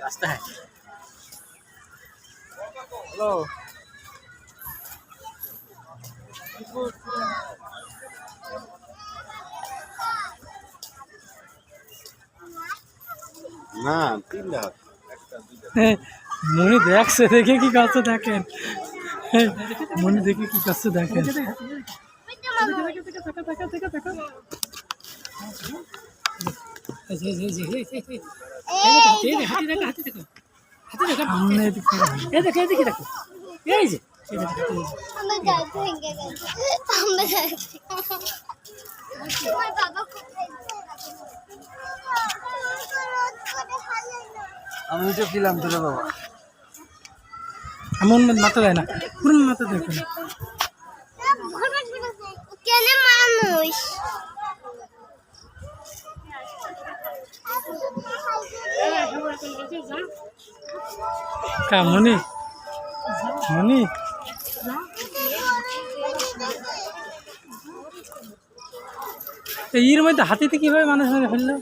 रास्ता है। हेलो না 3 লাখ মনি দেখছে, দেখে কি করছে দেখেন, মনি দেখে কি করছে দেখেন। আমি তো ছিলাম তোরে বাবা এমন মাথা দেয় না, পুরো মাথা দেখে না। মনি মনি এর মধ্যে হাতিতে কিভাবে মানুষ মেরে ফেললো?